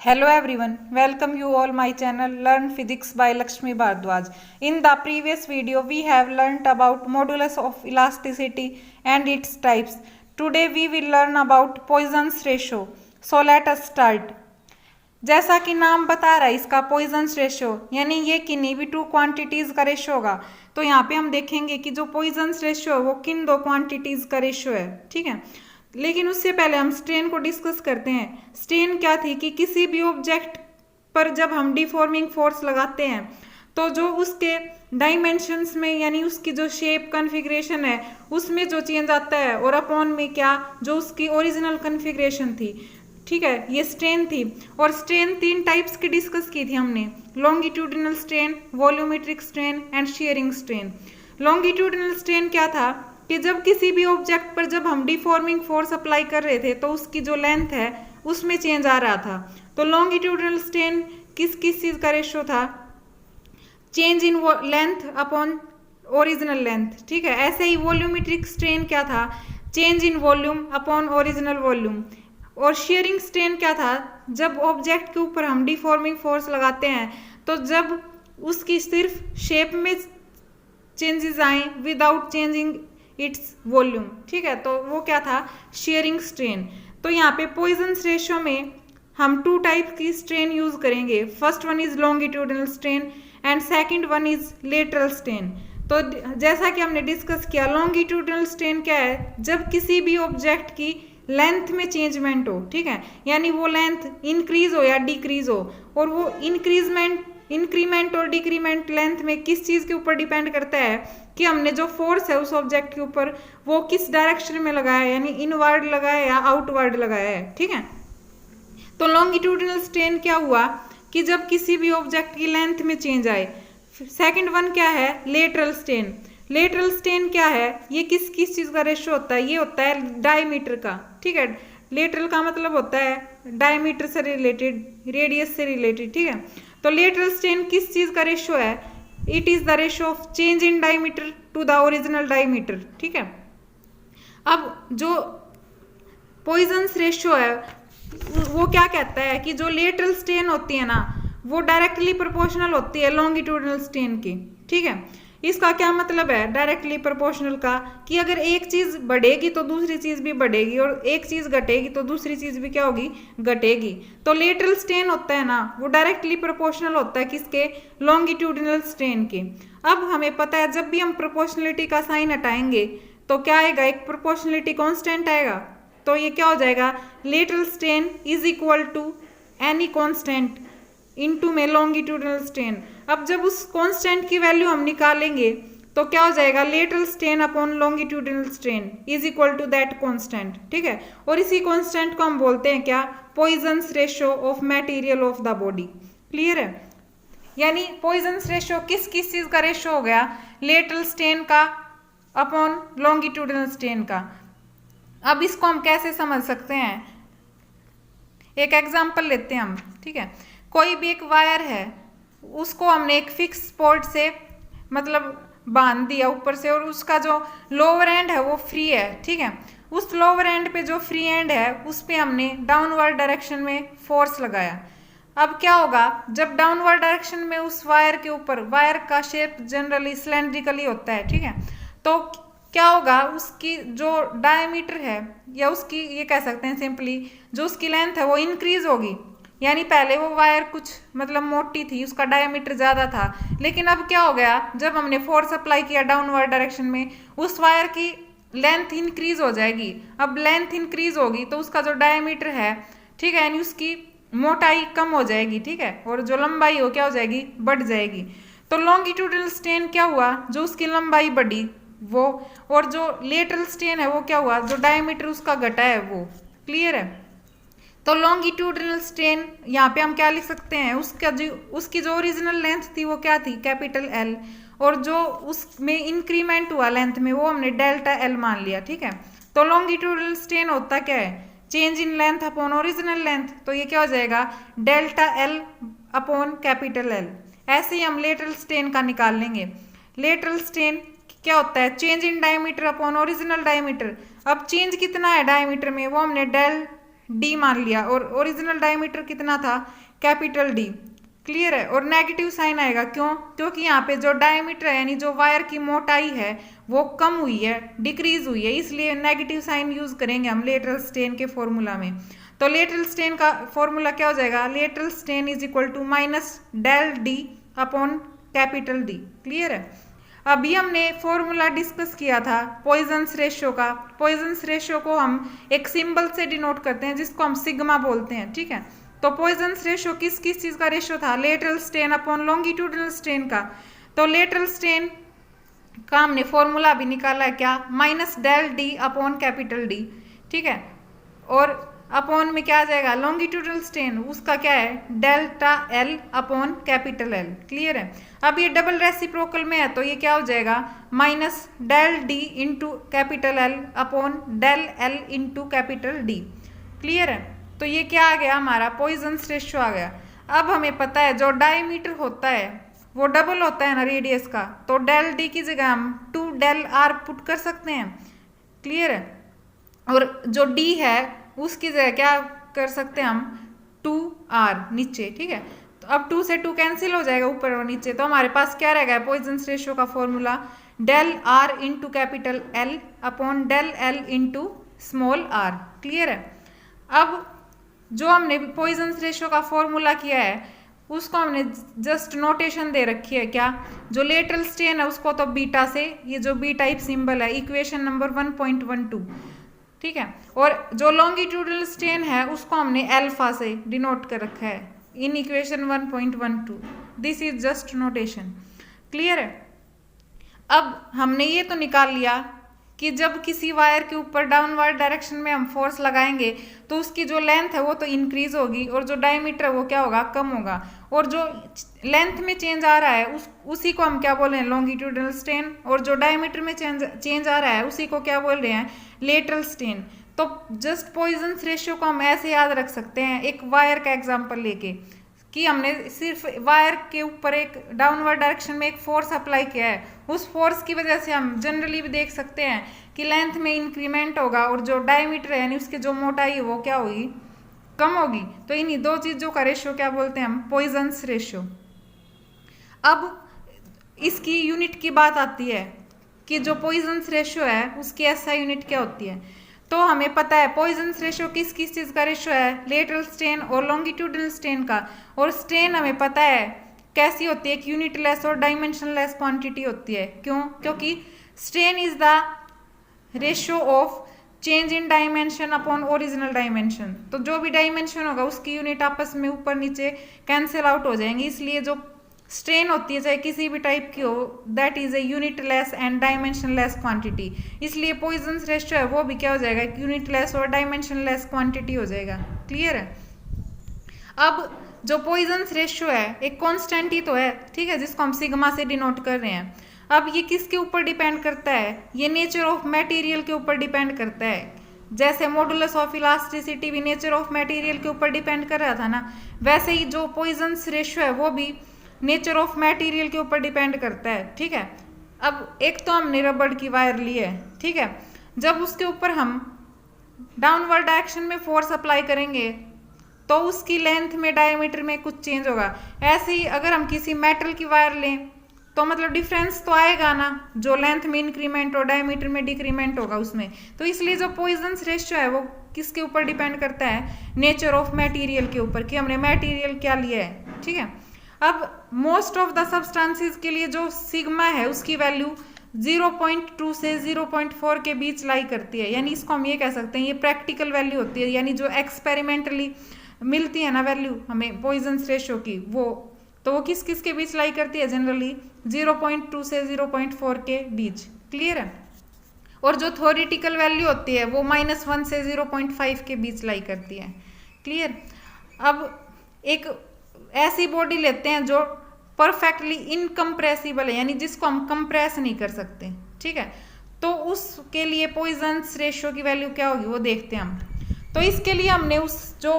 Hello everyone, welcome you all my channel Learn Physics by Lakshmi Bhardwaj. In the previous video we have learnt about modulus of elasticity and its types. Today we will learn about Poisson's ratio. So let us start. जैसा कि नाम बता रहा है इसका poisons ratio यानी ये किन्हीं भी टू क्वांटिटीज का रेशियो होगा। तो यहाँ पे हम देखेंगे कि जो पॉइजन्स रेशियो है वो किन दो क्वांटिटीज का रेशियो है, ठीक है। लेकिन उससे पहले हम स्ट्रेन को डिस्कस करते हैं। स्ट्रेन क्या थी कि किसी भी ऑब्जेक्ट पर जब हम डिफॉर्मिंग फोर्स लगाते हैं तो जो उसके डायमेंशंस में यानी उसकी जो शेप कन्फिग्रेशन है उसमें जो चेंज आता है और अपॉन में क्या जो उसकी ओरिजिनल कन्फिग्रेशन थी, ठीक है, ये स्ट्रेन थी। और स्ट्रेन तीन टाइप्स की डिस्कस की थी हमने, longitudinal strain, volumetric strain and sharing strain. Longitudinal strain क्या था कि जब किसी भी ऑब्जेक्ट पर जब हम डिफॉर्मिंग फोर्स अप्लाई कर रहे थे तो उसकी जो लेंथ है उसमें चेंज आ रहा था। तो लॉन्गिट्यूडिनल स्ट्रेन किस किस चीज का रेशियो था, change in length upon original length, ठीक है। ऐसे ही वॉल्यूमेट्रिक स्ट्रेन क्या था, change in volume upon original volume. और शेयरिंग स्ट्रेन क्या था, जब ऑब्जेक्ट के ऊपर हम डिफॉर्मिंग फोर्स लगाते हैं तो जब उसकी सिर्फ शेप में चेंजेस आए विदाउट चेंजिंग इट्स वॉल्यूम, ठीक है, तो वो क्या था, शेयरिंग स्ट्रेन। तो यहाँ पे पॉइजन्स रेशियो में हम टू टाइप की स्ट्रेन यूज करेंगे। First one is longitudinal strain and second one is lateral strain. तो जैसा कि हमने डिस्कस किया, लॉन्गिट्यूडिनल स्ट्रेन क्या है, जब किसी भी ऑब्जेक्ट की लेंथ में चेंजमेंट हो, ठीक है, यानी वो लेंथ इंक्रीज हो या डिक्रीज हो। और वो इंक्रीमेंट और डिक्रीमेंट लेंथ में किस चीज के ऊपर डिपेंड करता है कि हमने जो फोर्स है उस ऑब्जेक्ट के ऊपर वो किस डायरेक्शन में लगाया है, यानी इनवर्ड लगाया या आउटवर्ड लगाया है, ठीक है। तो लॉन्गिट्यूडिनल स्ट्रेन क्या हुआ कि जब किसी भी ऑब्जेक्ट की लेंथ में चेंज आए। सेकंड वन क्या है, लेटरल स्ट्रेन। लेटरल स्ट्रेन क्या है, ये किस किस चीज का रेशियो होता है, ये होता है डायमीटर का, ठीक है। लेटरल का मतलब होता है डायमीटर से रिलेटेड, रेडियस से रिलेटेड, ठीक है। तो लेटरल स्ट्रेन किस चीज का रेशियो है, it is the ratio of change in diameter to the original diameter, ठीक है। अब जो पॉइजन्स रेशियो है वो क्या कहता है कि जो लेटरल स्ट्रेन होती है ना वो डायरेक्टली प्रोपोर्शनल होती है लॉन्गिट्यूडिनल स्ट्रेन की, ठीक है। इसका क्या मतलब है डायरेक्टली प्रोपोर्शनल का, कि अगर एक चीज बढ़ेगी तो दूसरी चीज भी बढ़ेगी और एक चीज घटेगी तो दूसरी चीज भी क्या होगी, घटेगी। तो लेटरल स्ट्रेन होता है ना वो डायरेक्टली प्रोपोर्शनल होता है किसके, लॉन्गिट्यूडिनल स्ट्रेन के। अब हमें पता है जब भी हम प्रोपोर्शनलिटी का साइन हटाएंगे तो क्या आएगा, एक प्रोपोर्शनलिटी कांस्टेंट आएगा। तो ये क्या हो जाएगा, lateral strain is equal to any constant into में लॉन्गिट्यूडिनल स्ट्रेन। अब जब उस कांस्टेंट की वैल्यू हम निकालेंगे तो क्या हो जाएगा, lateral strain upon longitudinal strain is equal to that constant, ठीक है। और इसी कांस्टेंट को हम बोलते हैं क्या, Poisson's ratio of material of the body. Clear है, यानी पॉइजन्स रेशियो किस किस चीज का रेशियो हो गया, लेटरल स्ट्रेन का अपॉन लॉन्गिट्यूडिनल स्ट्रेन का। अब इसको हम कैसे समझ सकते हैं, एक एग्जाम्पल लेते हैं हम, ठीक है। कोई भी एक वायर है उसको हमने एक फिक्स स्पॉट से मतलब बांध दिया ऊपर से और उसका जो लोअर एंड है वो फ्री है, ठीक है। उस लोअर एंड पे जो फ्री एंड है उस पे हमने डाउनवर्ड डायरेक्शन में फोर्स लगाया। अब क्या होगा, जब डाउनवर्ड डायरेक्शन में उस वायर के ऊपर, वायर का शेप जनरली सिलेंड्रिकली होता है, ठीक है, तो क्या होगा, उसकी जो डायमीटर है या उसकी ये कह सकते हैं सिंपली जो उसकी लेंथ है वो इंक्रीज होगी। यानी पहले वो वायर कुछ मतलब मोटी थी, उसका डायमीटर ज़्यादा था, लेकिन अब क्या हो गया, जब हमने फोर्स अप्लाई किया डाउनवर्ड डायरेक्शन में उस वायर की लेंथ इंक्रीज हो जाएगी। अब लेंथ इंक्रीज होगी तो उसका जो डायमीटर है, ठीक है, यानी उसकी मोटाई कम हो जाएगी, ठीक है, और जो लंबाई हो क्या हो जाएगी, बढ़ जाएगी। तो लॉन्गिट्यूडिनल स्ट्रेन क्या हुआ, जो उसकी लंबाई बढ़ी वो, और जो लेटरल स्ट्रेन है वो क्या हुआ, जो डायमीटर उसका घटा है वो। क्लियर है, तो लॉन्गिट्यूडिनल स्ट्रेन यहाँ पे हम क्या लिख सकते हैं, उसकी जो ओरिजिनल लेंथ थी वो क्या थी, कैपिटल एल, और जो उसमें इंक्रीमेंट हुआ लेंथ में वो हमने डेल्टा एल मान लिया, ठीक है। तो लॉन्गिट्यूडिनल स्ट्रेन होता क्या है, change in length upon original length, तो ये क्या हो जाएगा, delta L upon capital L. ऐसे ही हम लेटरल स्ट्रेन का निकाल लेंगे। लेटरल स्ट्रेन क्या होता है, change in diameter upon original diameter. अब चेंज कितना है डायमीटर में वो हमने डी मान लिया और ओरिजिनल डायमीटर कितना था, कैपिटल डी। क्लियर है। और नेगेटिव साइन आएगा, क्यों? क्योंकि यहाँ पे जो डायमीटर है यानी जो वायर की मोटाई है वो कम हुई है, डिक्रीज हुई है, इसलिए नेगेटिव साइन यूज करेंगे हम लेटरल स्ट्रेन के फॉर्मूला में। तो लेटरल स्ट्रेन का फॉर्मूला क्या हो जाएगा, lateral strain is equal to minus del d upon capital D. Clear है। अभी हमने फॉर्मूला डिस्कस किया था पॉइजन्स रेशियो का। पॉइजन्स रेशियो को हम एक सिंबल से डिनोट करते हैं जिसको हम सिग्मा बोलते हैं। ठीक है। तो पॉइजन्स रेशियो किस किस चीज का रेशियो था, lateral strain upon longitudinal strain का। तो लेटरल स्ट्रेन का हमने फॉर्मूला भी निकाला है, क्या, minus del d upon capital D. ठीक है। और अपॉन में क्या आ जाएगा, लॉन्गिट्यूडिनल स्ट्रेन, उसका क्या है, delta L upon capital L. Clear है। अब ये डबल रेसिप्रोकल में है तो ये क्या हो जाएगा, minus del d into capital L upon del L into capital D. Clear है। तो ये क्या आ गया, हमारा पॉइजन्स रेशियो आ गया। अब हमें पता है जो डायमीटर होता है वो डबल होता है ना रेडियस का, तो डेल डी की जगह हम 2 डेल आर पुट कर सकते हैं। क्लियर है। और जो डी है उसकी जगह क्या कर सकते हैं हम, 2r नीचे। ठीक है। तो अब 2 से 2 कैंसिल हो जाएगा ऊपर और नीचे, तो हमारे पास क्या रहेगा पॉइजन्स रेशियो का formula, del r into capital L upon del L into small r. Clear है। अब जो हमने पॉइजन्स रेशियो का फॉर्मूला किया है उसको हमने जस्ट नोटेशन दे रखी है, क्या, जो लेटरल स्ट्रेन है उसको तो बीटा से, ये जो बी टाइप सिंबल है, इक्वेशन नंबर 1.12। ठीक है। और जो लॉन्गिट्यूडनल स्ट्रेन है उसको हमने अल्फा से डिनोट कर रखा है in equation 1.12। This is just notation. Clear है। अब हमने ये तो निकाल लिया कि जब किसी वायर के ऊपर डाउनवर्ड डायरेक्शन में हम फोर्स लगाएंगे तो उसकी जो लेंथ है वो तो इंक्रीज होगी और जो डायमीटर है वो क्या होगा, कम होगा। और जो लेंथ में चेंज आ रहा है उसी को हम क्या बोल रहे हैं, लॉन्गिट्यूडनल स्ट्रेन। और जो डायमीटर में चेंज आ रहा है उसी को क्या बोल रहे हैं, लेटरल स्ट्रेन। तो जस्ट पॉइजन्स रेशियो को हम ऐसे याद रख सकते हैं एक वायर का एग्जाम्पल लेके, कि हमने सिर्फ वायर के ऊपर एक डाउनवर्ड डायरेक्शन में एक फोर्स अप्लाई किया है, उस फोर्स की वजह से हम जनरली भी देख सकते हैं कि लेंथ में इंक्रीमेंट होगा और जो डायमीटर है यानी उसकी जो मोटाई है वो क्या होगी, कम होगी। तो इन्हीं दो चीजों का रेशियो क्या बोलते हैं हम, पॉइजन्स रेशियो। अब इसकी यूनिट की बात आती है कि जो पॉइजन्स रेशियो है उसकी एसआई यूनिट क्या होती है। तो हमें पता है पॉइजन्स रेशियो किस किस चीज का रेशियो है, लेटरल स्ट्रेन और लॉन्गिट्यूडनल स्ट्रेन का। और स्ट्रेन हमें पता है कैसी होती है, एक यूनिटलेस और डायमेंशनलेस क्वांटिटी होती है। क्यों? क्योंकि strain is the ratio of change in dimension upon original dimension. तो जो भी डायमेंशन होगा उसकी यूनिट आपस में ऊपर नीचे कैंसिल आउट हो जाएंगी, इसलिए जो स्ट्रेन होती है चाहे किसी भी टाइप की हो, that is a unitless and dimensionless quantity. इसलिए पॉइजन्स रेशियो है वो भी क्या हो जाएगा, एक यूनिटलेस और डायमेंशनलेस क्वांटिटी हो जाएगा। क्लियर है। अब जो पॉइजन्स रेशियो है एक कांस्टेंट ही तो है, ठीक है, जिसको हम सिग्मा से डिनोट कर रहे हैं। अब ये किसके ऊपर डिपेंड करता है, ये नेचर ऑफ मटेरियल के ऊपर डिपेंड करता है। जैसे मॉडुलस ऑफ इलास्टिसिटी भी नेचर ऑफ मटेरियल के ऊपर डिपेंड कर रहा था ना, वैसे ही जो पॉइजन्स रेशियो है वो भी नेचर ऑफ मटेरियल के ऊपर डिपेंड करता है। ठीक है। अब एक तो हमने रबड़ की वायर ली है, ठीक है, जब उसके ऊपर हम डाउनवर्ड डायरेक्शन में फोर्स अप्लाई करेंगे तो उसकी लेंथ में डायमीटर में कुछ चेंज होगा। ऐसे ही अगर हम किसी मेटल की वायर लें तो मतलब डिफरेंस तो आएगा ना, जो लेंथ में इंक्रीमेंट और डायमीटर में डिक्रीमेंट होगा उसमें। तो इसलिए जो पॉइजन्स रेशियो है वो किसके ऊपर डिपेंड करता है, नेचर ऑफ मटेरियल के ऊपर, कि हमने मटेरियल क्या लिया है। ठीक है। अब मोस्ट ऑफ द सब्सटेंसेस के लिए जो सिग्मा है उसकी वैल्यू 0.2 से 0.4 के बीच लाई करती है, यानी इसको हम ये कह सकते हैं ये प्रैक्टिकल वैल्यू होती है, यानी जो एक्सपेरिमेंटली मिलती है ना वैल्यू हमें पॉइजन्स रेशियो की, वो किस किस के बीच लाई करती है, जनरली 0.2 से 0.4 के बीच। क्लियर है। और जो थ्योरेटिकल वैल्यू होती है वो -1 से 0.5 के बीच लाई करती है। क्लियर। अब एक ऐसी बॉडी लेते हैं जो परफेक्टली इनकम्प्रेसिबल है, यानी जिसको हम कंप्रेस नहीं कर सकते। ठीक है। तो उसके लिए पॉइजन्स रेशियो की वैल्यू क्या होगी वो देखते हैं हम। तो इसके लिए हमने उस जो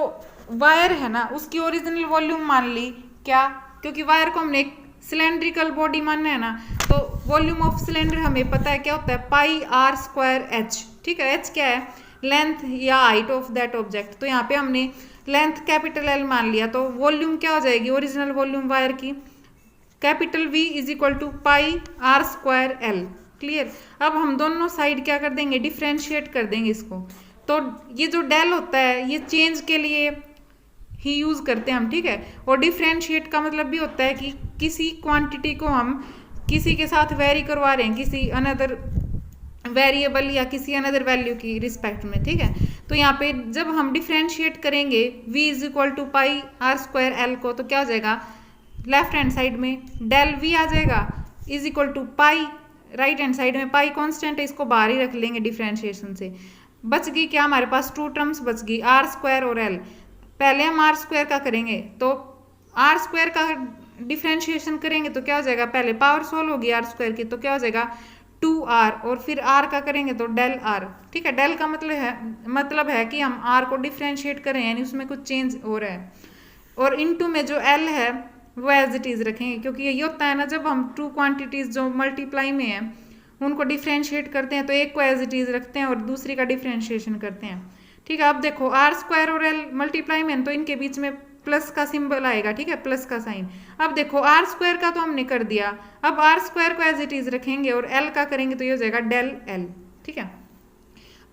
वायर है ना उसकी ओरिजिनल वॉल्यूम मान ली, क्या, क्योंकि वायर को हमने एक सिलेंड्रिकल बॉडी मानना है ना, तो वॉल्यूम ऑफ सिलेंडर हमें पता है क्या होता है, πr²h। ठीक है। h क्या है, लेंथ या हाइट ऑफ दैट ऑब्जेक्ट। तो यहाँ पे हमने लेंथ कैपिटल एल मान लिया, तो वॉल्यूम क्या हो जाएगी ओरिजिनल वॉल्यूम वायर की, capital V is equal to pi r square l. Clear. अब हम दोनों साइड क्या कर देंगे, डिफ्रेंशिएट कर देंगे इसको। तो ये जो डेल होता है ये चेंज के लिए ही यूज करते हैं हम, ठीक है। और डिफ्रेंशिएट का मतलब भी होता है कि किसी क्वांटिटी को हम किसी के साथ वेरी करवा रहे हैं, किसी अनदर वेरिएबल या किसी अनदर वैल्यू की रिस्पेक्ट में, ठीक है। तो यहाँ पे जब हम डिफ्रेंशिएट करेंगे v is equal to pi r square l को, तो क्या हो जाएगा, लेफ्ट हैंड साइड में डेल v आ जाएगा is equal to pi, right hand side में पाई कांस्टेंट है, इसको बाहर ही रख लेंगे डिफ्रेंशिएशन से। बच गई क्या हमारे पास, टू टर्म्स बच गई, आर स्क्वायर और एल। पहले हम आर स्क्वायर का करेंगे, तो आर स्क्वायर का डिफ्रेंशिएशन करेंगे तो क्या हो जाएगा, पहले पावर सोल्व होगी आर स्क्वायर की, तो क्या हो जाएगा 2r, और फिर r का करेंगे तो डेल r, ठीक है। डेल का मतलब है कि हम r को डिफ्रेंशिएट करें, यानी उसमें कुछ चेंज हो रहा है। और इनटू में जो l है वो एज इट इज रखेंगे, क्योंकि यही होता है ना, जब हम टू क्वांटिटीज जो मल्टीप्लाई में है उनको डिफ्रेंशिएट करते हैं तो एक को एज इट इज रखते हैं और दूसरी का डिफ्रेंशिएशन करते हैं, ठीक है। अब देखो आर स्क्वायर और एल मल्टीप्लाई में तो इनके बीच में प्लस का सिंबल आएगा, ठीक है, प्लस का साइन। अब देखो आर स्क्वायर का तो हमने कर दिया, अब आर स्क्वायर को एज इट इज रखेंगे और एल का करेंगे तो ये हो जाएगा डेल एल, ठीक है।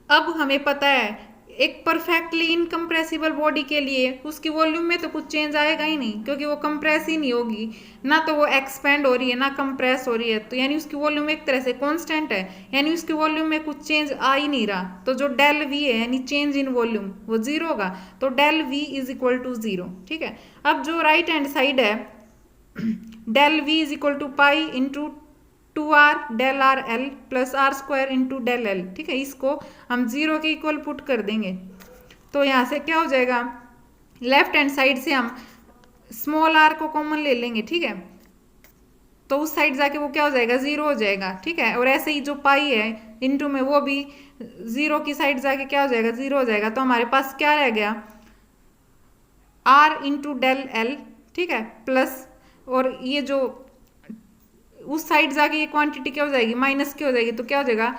अब हमें पता है एक परफेक्टली इनकम्प्रेसिबल बॉडी के लिए उसकी वॉल्यूम में तो कुछ चेंज आएगा ही नहीं, क्योंकि वो कंप्रेस ही नहीं होगी, ना तो वो एक्सपेंड हो रही है ना कंप्रेस हो रही है, तो यानी उसकी वॉल्यूम एक तरह से कांस्टेंट है, यानी उसकी वॉल्यूम में कुछ चेंज आ ही नहीं रहा। तो जो डेल वी है यानी चेंज इन वॉल्यूम वो जीरो होगा, तो del v is equal to zero, ठीक है। अब जो राइट हैंड साइड है del v is equal to pi into 2r del r l plus r square into del l, ठीक है। इसको हम जीरो के इक्वल पुट कर देंगे, तो यहाँ से क्या हो जाएगा, लेफ्ट हैंड साइड से हम स्मॉल r को कॉमन ले लेंगे, ठीक है। तो उस साइड जाके वो क्या हो जाएगा, जीरो हो जाएगा, ठीक है। और ऐसे ही जो पाई है इंटू में वो भी जीरो की साइड जाके क्या हो जाएगा, जीरो हो जाएगा। तो हमारे पास क्या रह गया, r इंटू डेल एल, ठीक है, प्लस और ये जो उस साइड जाके ये क्वांटिटी क्या हो जाएगी, माइनस क्या हो जाएगी, तो क्या हो जाएगा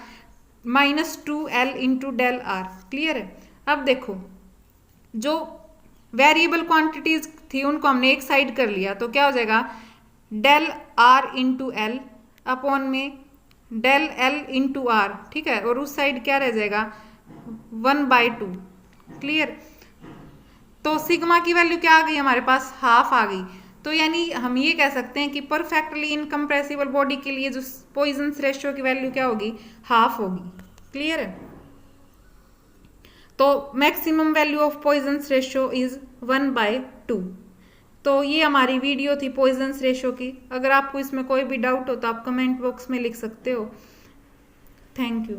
-2l into del are. Clear है। अब देखो जो वेरिएबल क्वांटिटीज थी उनको हमने एक साइड कर लिया, तो क्या हो जाएगा del r into l upon में डेल एल इंटू आर, ठीक है। और उस साइड क्या रह जाएगा 1/2। क्लियर। तो सिग्मा की वैल्यू क्या आ गई हमारे पास, हाफ आ गई। तो यानी हम ये कह सकते हैं कि परफेक्टली इनकम्प्रेसिबल बॉडी के लिए जो पॉइजन्स रेशियो की वैल्यू क्या होगी, हाफ होगी। क्लियर है। तो maximum value of Poisson's ratio is 1/2। तो ये हमारी वीडियो थी पॉइजन्स रेशियो की। अगर आपको इसमें कोई भी डाउट हो तो आप कमेंट बॉक्स में लिख सकते हो। Thank you.